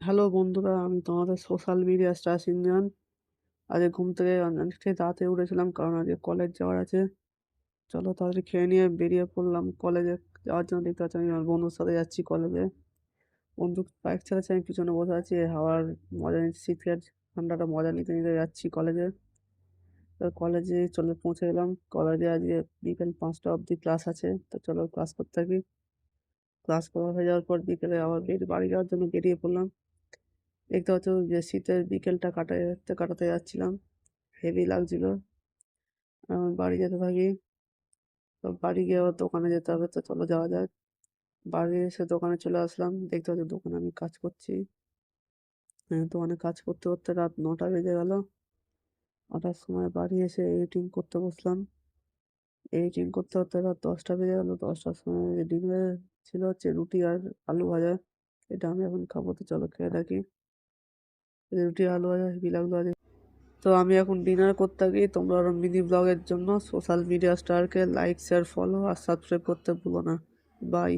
Hello বন্ধুরা, আমি তোমাদের সোশ্যাল মিডিয়া স্টার সিনজান। আজকে ঘুম থেকে অনেকটাই তাড়াতাড়ি উঠেছিলাম কারণ আজকে কলেজ যাওয়ার আছে। চলো তাড়াতাড়ি খেয়ে নিয়ে বেরিয়ে পড়লাম কলেজে যাওয়ার জন্য। দেখতে পাচ্ছি আমি আমার বন্ধুর সাথে যাচ্ছি কলেজে। বন্ধু বাইক চালাচ্ছে, আমি পিছনে বসে আছি, হাওয়ার মজা নিচ্ছি, শীতের ঠান্ডাটা মজা নিতে নিতে যাচ্ছি কলেজে। তো কলেজে চলে পৌঁছে গেলাম। কলেজে আজকে বিকেল 5টা অবধি ক্লাস আছে, তো চলো ক্লাস করতে থাকি। ক্লাস করা হয়ে যাওয়ার পর বিকেলে আবার বাড়ি যাওয়ার জন্য বেরিয়ে পড়লাম। দেখতে পাচ্ছ যে শীতের বিকেলটা কাটাতে কাটাতে যাচ্ছিলাম, হেভি লাগছিল। বাড়ি যেতে থাকি। তো বাড়ি গিয়ে আবার দোকানে যেতে হবে, তো চলো যাওয়া যাক। বাড়ি এসে দোকানে চলে আসলাম। দেখতে পাচ্ছ দোকানে আমি কাজ করছি। দোকানে কাজ করতে করতে রাত 9টা বেজে গেল। 9টার সময় বাড়ি এসে এডিটিং করতে বসলাম। এডিটিং করতে করতে রাত 10টা বেজে গেল। 10টার সময় ডিনারে ছিল হচ্ছে রুটি আর আলু ভাজা। এটা আমি এখন খাবো, তো চলো খেয়ে থাকি। রুটি আলু ভাজা হেভি লাগলো আজ। তো আমি এখন ডিনার করতে থাকি। তোমরা আরো মিনি ব্লগের জন্য সোশ্যাল মিডিয়া স্টারকে লাইক শেয়ার ফলো আর সাবস্ক্রাইব করতে ভুলো না। বাই।